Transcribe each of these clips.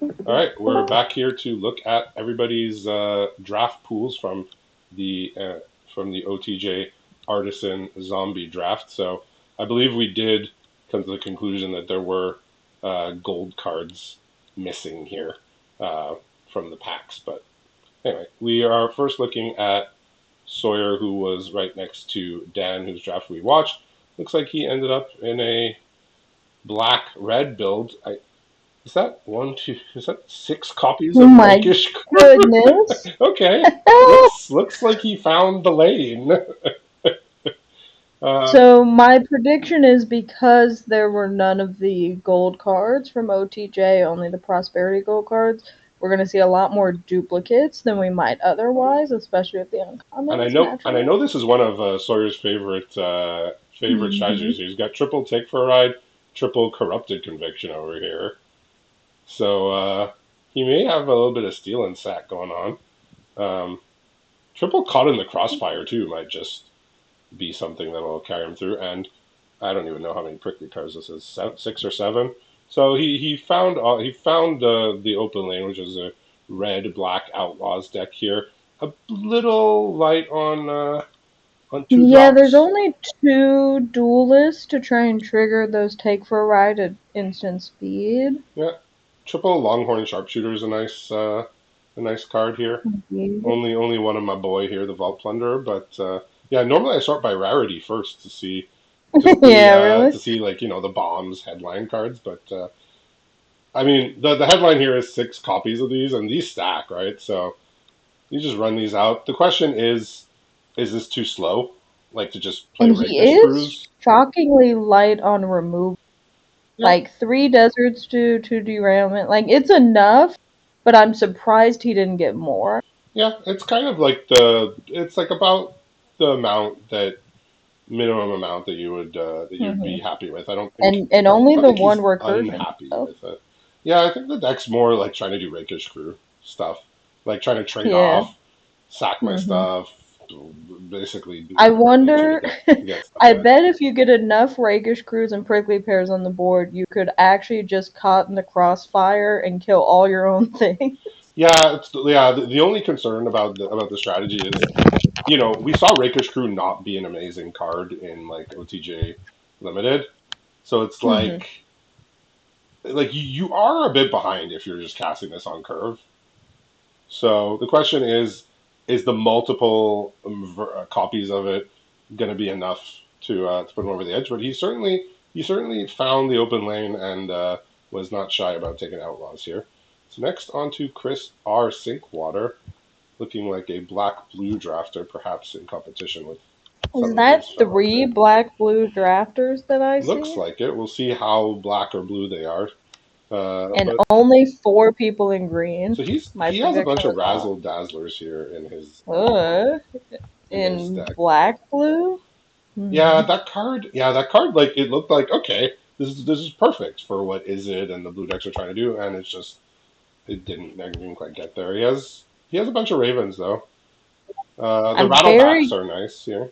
All right, we're back here to look at everybody's draft pools from the OTJ Artisan Zombie Draft. So I believe we did come to the conclusion that there were gold cards missing here uh, from the packs. But anyway, we are first looking at Sawyer, who was right next to Dan, whose draft we watched. Looks like he ended up in a black red build. Is that one, two? Is that six copies Oh of my Rakish Crew? goodness. Okay, looks like he found the lane. Uh, So my prediction is because there were none of the gold cards from OTJ, only the prosperity gold cards, we're gonna see a lot more duplicates than we might otherwise, especially with the uncommons and I naturally. know this is one of Sawyer's favorite Hmm. strategies. He's got triple take for a ride, triple corrupted conviction over here. So he may have a little bit of steal and sack going on. Um, triple caught in the crossfire too might just be something that'll carry him through. And I don't even know how many prickly cars this is, six or seven. So he found the open lane, which is a red black outlaws deck here. A little light on two Yeah, there's drops. only two duelists to try and trigger those take for a ride at instant speed. Yeah, triple longhorn sharpshooter is a nice card here. Mhm. Only one of my boy here, the Vault Plunderer. But yeah, normally I sort by rarity first Yeah, really. to see like the bombs headline cards. But I mean the headline here is six copies of these, and these stack right. So you just run these out. The question is this too slow? Like to just play And he rakish is crews? shockingly light on removal. Yeah, Like three deserts to derailment. Like it's enough, but I'm surprised he didn't get more. yeah. It's kind of like it's like about the amount that minimum amount that you would Hmm. be happy with. And only I don't the think one he's recursion unhappy though. with it. Yeah, I think the deck's more like trying to do rakish crew stuff, like trying to trade Yeah. off, sack my Hmm. stuff, basically do I whatever I need to wonder. get stuff I in. bet if you get enough rakish crews and prickly pears on the board, you could actually just caught in the crossfire and kill all your own things. Yeah, the only concern about the strategy is we saw rakish crew not be an amazing card in like OTJ limited, so it's Hmm. like you are a bit behind if you're just casting this on curve. So the question is the multiple copies of it going to be enough to put him over the edge? But he certainly found the open lane and was not shy about taking outlaws here. So next on to Chris R. Sinkwater, looking like a black blue drafter, perhaps in competition with Is some of his that fellows three here. black blue drafters that I Looks see? like it. We'll see how black or blue they are. And But only four people in green. so My he has a bunch prediction of was off. razzle dazzlers here Uh, in his in deck. black blue? Yeah, Hmm. that card. Yeah, that card. Like it looked like okay, this is perfect for what is it and the blue decks are trying to do, and it's just it didn't quite get there. He has a bunch of ravens though. The I'm rattlebacks very are nice here.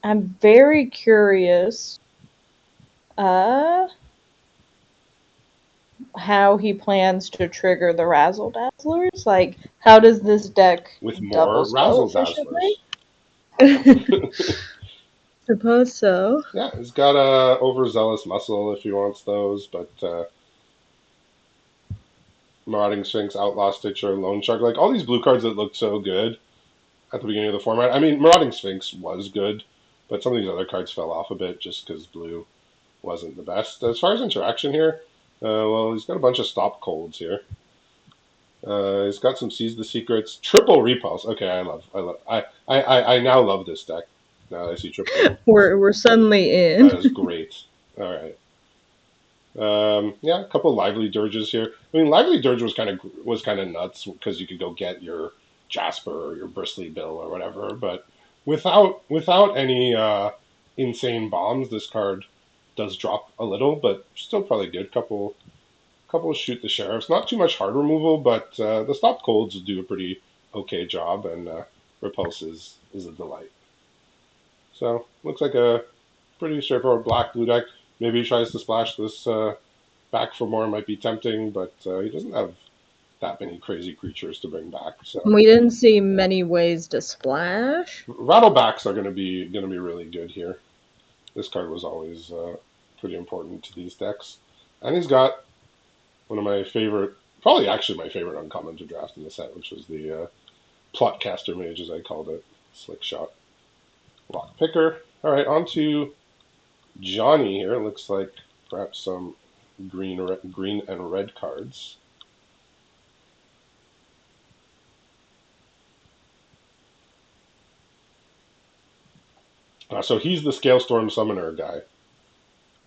I'm very curious uh how he plans to trigger the razzle dazzlers. Like how does this deck With double more spell razzle efficiently? dazzlers. Suppose so. Yeah, he's got a overzealous muscle if he wants those, but marauding sphinx, outlaw stitcher, loan shark, like all these blue cards that looked so good at the beginning of the format. I mean, marauding sphinx was good, but some of these other cards fell off a bit just because blue wasn't the best. As far as interaction here, well, he's got a bunch of stop colds here. He's got some seize the secrets, triple repulse. Okay, I now love this deck. Now that I see triple repulse, We're suddenly that is in. great. All right. Yeah, a couple lively dirges here. I mean, lively dirge was kind of nuts because you could go get your Jasper or your Bristly Bill or whatever, but without any insane bombs, this card does drop a little, but still probably good. Couple of shoot the sheriffs. Not too much hard removal, but the stop colds do a pretty okay job, and repulse is a delight. So looks like a pretty straightforward black blue deck. Maybe he tries to splash this. back for more might be tempting, but he doesn't have that many crazy creatures to bring back. So We didn't see many ways to splash. rattlebacks are going to be really good here. This card was always pretty important to these decks, and he's got one of my favorite, probably actually my favorite uncommon to draft in the set, which was the Plotcaster Mage, as I called it, Slick Shot Lock Picker. All right, on to Johnny here. It looks like perhaps some green and red cards. So he's the Scalestorm Summoner guy.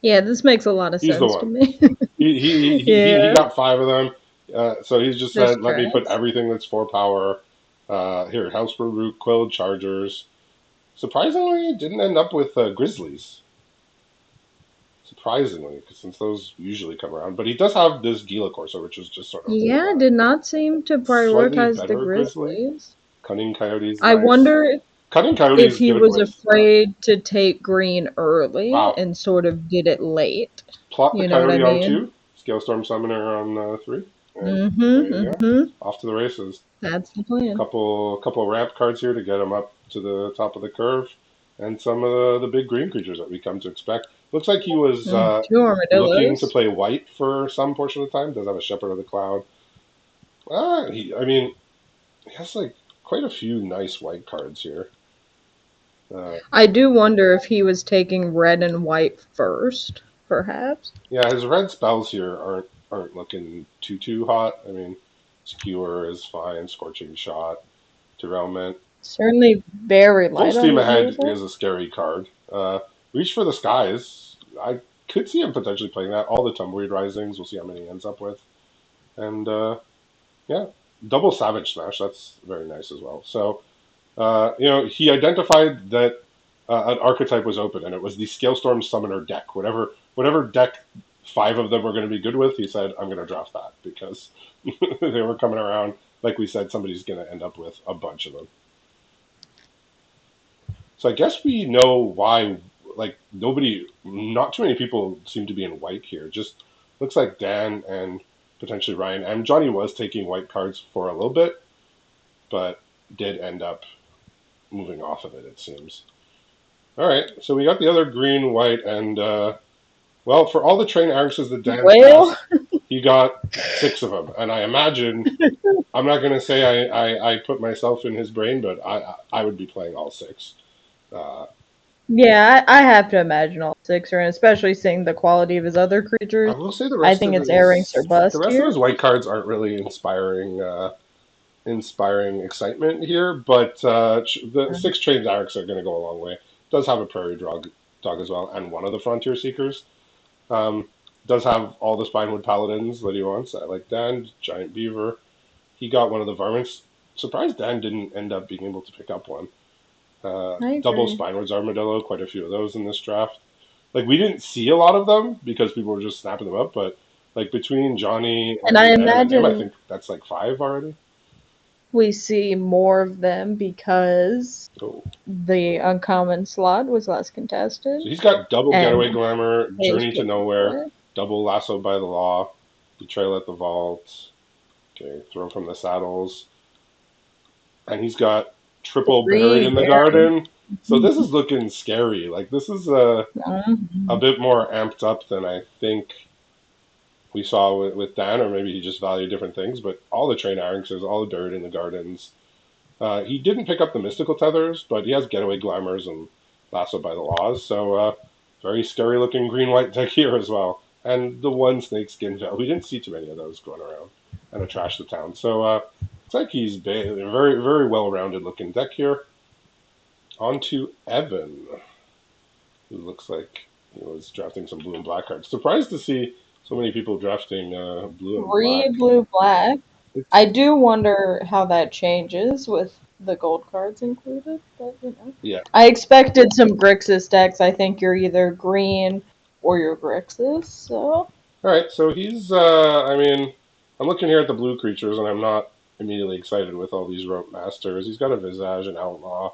Yeah, this makes a lot of He's the sense to one. me. He Yeah, got 5 of them. So he's just the said, let me put strats. everything that's 4 power. Here, Housebrew Root, Quilled Chargers. Surprisingly, it didn't end up with Grizzlies. Surprisingly, because since those usually come around. But he does have this Gila Corsair, which is just sort of Yeah, did not seem to slightly prioritize the better Grizzly. Grizzlies. Cunning Coyote's I nice. wonder Cunning if Coyote's he good was with, afraid to take green early wow, and sort of get it late. plot the You know what I Coyote on mean? 2, Scalestorm Summoner on 3, and there Mm-hmm. you go. Mm-hmm. Off to the races. That's the plan. Couple ramp cards here to get him up to the top of the curve, and some of the big green creatures that we come to expect. Looks like he was Two looking to armadillos. play white for some portion of the time. Does have a Shepherd of the Cloud. He has like quite a few nice white cards here. Uh, I do wonder if he was taking red and white first, perhaps. yeah, his red spells here aren't looking too hot. I mean, Skewer is fine, Scorching Shot, Derailment. Certainly very Full light on Steam the blue Ahead side. is a scary card. Reach for the Skies. I could see him potentially playing that. All the Tumbleweed Risings. We'll see how many he ends up with. And yeah, double Savage Smash. That's very nice as well. So he identified that an archetype was open, and it was the Scalestorm Summoner deck. Whatever deck 5 of them were going to be good with, he said, I'm going to draft that because they were coming around. Like we said, somebody's going to end up with a bunch of them. So I guess we know why. Like not too many people seem to be in white here. Just looks like Dan and potentially Ryan and Johnny was taking white cards for a little bit, but did end up moving off of it. It seems. All right, so we got the other green, white, and well, for all the train Arixes that Dan Well, passed, he got 6 of them. And I imagine I'm not going to say I put myself in his brain, but I would be playing all 6. Uh, yeah, I have to imagine all six are, and especially seeing the quality of his other I creatures. will say I think it's Airings or the bust rest of here. his white cards aren't really inspiring excitement here, but the 6 trained Arcs are going to go a long way. Does have a Prairie dog as well, and one of the Frontier Seekers. Um, does have all the Spinewood Paladins that he wants. I like Dan, Giant Beaver. He got one of the Varmints. Surprised Dan didn't end up being able to pick up one. I Double agree. Spinewoods Armadillo, quite a few of those in this draft. Like we didn't see a lot of them because people were just snapping them up, but like between Johnny And I and Dan and him, I imagine think that's like 5 already. we see more of them because Oh, the uncommon slot was less so contested he's got double Getaway and Glamour, pays Journey to people Nowhere, for it. double Lasso by the Law, Betrayal at the Vault. Okay, Throw from the Saddles, and he's got triple Buried Three in the berries. Garden. So this is looking scary. Like this is a Mhm. bit more amped up than I think we saw with Dan, or maybe he just valued different things. But all the train Arixes, all the Buried in the Gardens. He didn't pick up the Mystical Tethers, but he has Getaway Glamours and Lasso by the Laws. So very scary looking green white deck here as well. And the one Snakeskin Veil. We didn't see too many of those going around, and a Trash the Town. So it's like he's a very, very well rounded looking deck here. On to Evan, who looks like he was drafting some blue and black cards. Surprised to see so many people drafting blue and Three black. blue black. It's I do wonder how that changes with the gold cards included, but you know. yeah. I expected some Grixis decks. I think you're either green or you're Grixis, so All right, so he's. I mean, I'm looking here at the blue creatures, and I'm not immediately excited with all these rope masters. He's got a Visage, an Outlaw,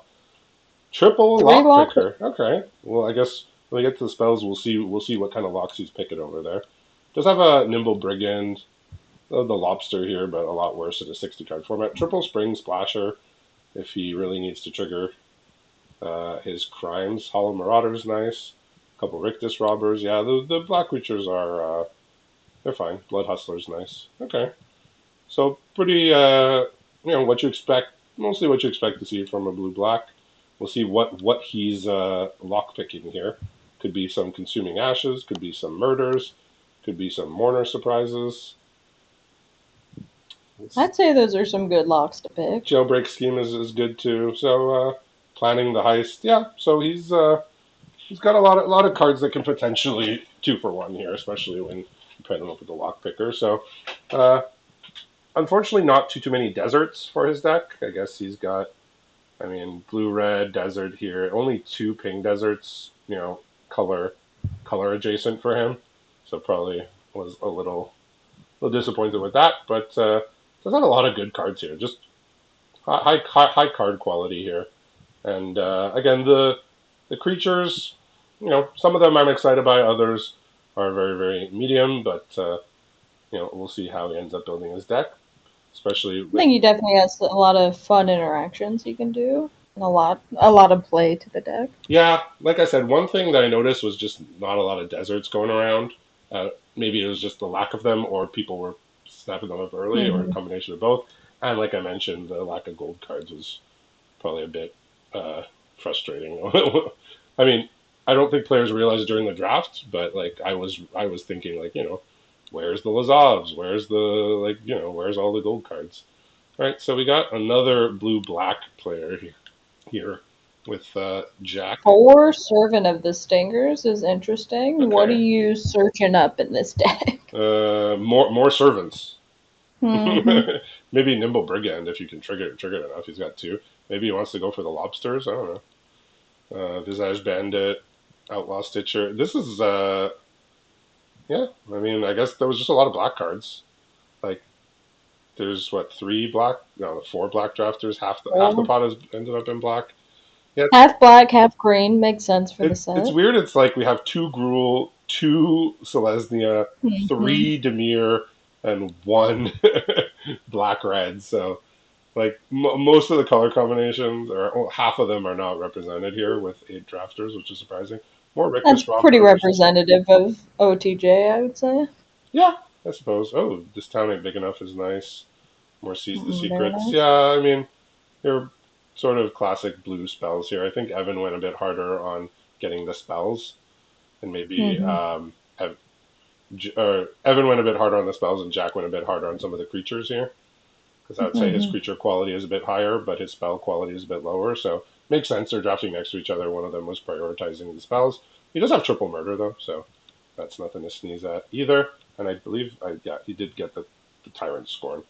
triple three lock lock. picker. Okay, well, I guess when we get to the spells, we'll see. We'll see what kind of locks he's picking over there. Does have a Nimble Brigand, the Lobster here, but a lot worse in a 60 card format. Triple Spring Splasher if he really needs to trigger his crimes. Hollow Marauder's nice. A couple Rictus Robbers. Yeah, the black creatures are they're fine. Blood Hustler's nice. Okay, so pretty what you expect, mostly what you expect to see from a blue black. We'll see what he's lock picking here. Could be some Consuming Ashes. Could be some Murders. Could be some Mourner Surprises. I'd say those are some good locks to pick. Jailbreak Scheme is good too. So planning the heist, yeah. So he's got a lot of cards that can potentially 2-for-1 here, especially when you pair them up with the lock picker. So uh, unfortunately, not too many deserts for his deck. I guess he's got, I mean, blue red desert here. Only 2 ping deserts, color adjacent for him. So probably was a little disappointed with that. But there's not a lot of good cards here. Just high card quality here. And again, the creatures, some of them I'm excited by, others are very, very medium, but we'll see how he ends up building his deck, especially I with. think he definitely has a lot of fun interactions he can do, and a lot of play to the deck. Yeah, like I said, one thing that I noticed was just not a lot of deserts going around. Maybe it was just the lack of them, or people were snapping them up early, or a Hmm. combination of both. And like I mentioned, the lack of gold cards was probably a bit uh, frustrating. I mean, I don't think players realized during the draft, but like I was thinking like where's the Lazavs? Where's the where's all the gold cards? All right, so we got another blue black player here with Jack. Four Servant of the Stingers is interesting. What are Okay, you searching up in this deck? more servants. Hmm. Maybe Nimble Brigand if you can trigger it enough. He's got 2. Maybe he wants to go for the lobsters. I don't know. Visage Bandit, Outlaw Stitcher. This is yeah. I mean, I guess there was just a lot of black cards. Like there's what 3 black, no, 4 black drafters. Half the Four. pot has ended up in black. Yeah, Half black, half green makes sense for the it's set. weird. It's like we have 2 Gruul, 2 Selesnya, Hmm. 3 Demir, and 1 black red. So like most of the color combinations, or half of them, are not represented here with 8 drafters, which is surprising. More That's Rictus pretty Robbers. representative of OTJ, I would say. Yeah, I suppose. Oh, this town ain't big enough is nice. More Sees the Very Secrets. nice. Yeah, I mean, they're sort of classic blue spells here. I think Evan went a bit harder on getting the spells, and maybe Hmm. Evan went a bit harder on the spells, and Jack went a bit harder on some of the creatures here. Because I would say his Hmm. creature quality is a bit higher, but his spell quality is a bit lower. So makes sense. They're drafting next to each other. One of them was prioritizing the spells. He does have triple murder though, so that's nothing to sneeze at either. And I believe, yeah, he did get the Tyrant Scorn.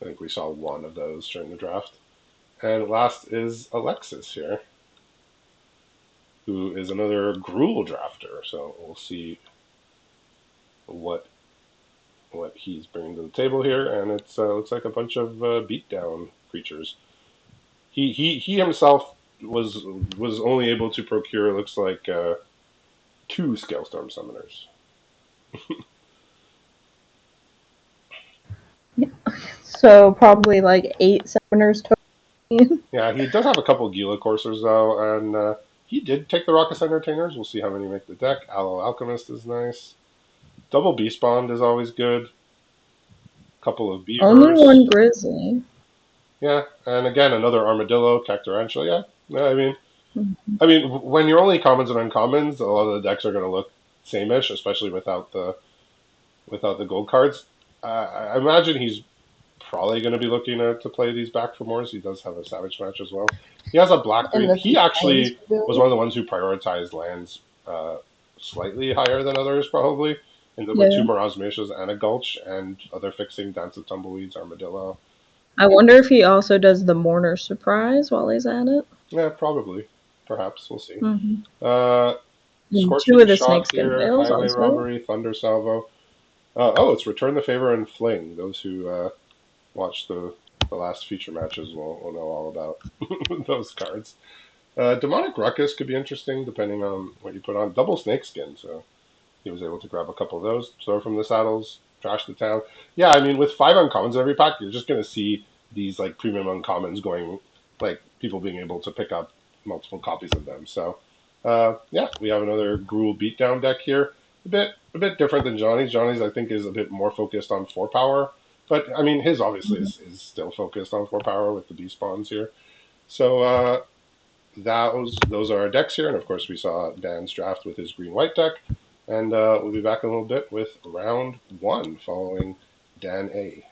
I think we saw 1 of those during the draft. And last is Alexis here, who is another Gruul drafter. So we'll see what he's bringing to the table here. And it's looks like a bunch of beatdown creatures. He himself was only able to procure, looks like 2 Scalestorm Summoners. So probably like 8 summoners total. Yeah, he does have a couple Gila coursers though, and he did take the Raucous Entertainers. We'll see how many make the deck. Aloe Alchemist is nice. Double Beast Bond is always good. Couple of Only Beavers. one grizzly. Yeah, and again another Armadillo, Cactarantula. Yeah, yeah. Mhm. When you're only commons and uncommons, a lot of the decks are going to look same-ish, especially without the gold cards. I imagine he's probably going to be looking to play these back for more. He does have a Savage Match as well. He has a Black And Green. the He Flames actually was ability. one of the ones who prioritized lands slightly higher than others, probably. And with 2 Yeah. Miraz Meshas and a Gulch and other fixing, Dance of Tumbleweeds, Armadillo. I wonder if he also does the Mourner Surprise while he's at it. Yeah, probably. Perhaps. We'll see. Hmm. Uh, And 2 Scorching of the Shot snakeskin here, veils Highway also. Robbery, Thunder Salvo. Oh, it's Return the Favor and Fling. Those who watch the last feature matches will know all about those cards. Demonic Ruckus could be interesting depending on what you put on. Double Snakeskin, so he was able to grab a couple of those, throw from the saddles, trash the town. Yeah, I mean, with 5 uncommons every pack, you're just going to see these like premium uncommons going, like people being able to pick up multiple copies of them. So, yeah, we have another Gruul beatdown deck here. A bit different than Johnny's. Johnny's, I think, is a bit more focused on 4 power, but I mean, his obviously is still focused on 4 power with the B spawns here. So, those are our decks here, and of course we saw Dan's draft with his green-white deck, and we'll be back in a little bit with round 1 following Dan A.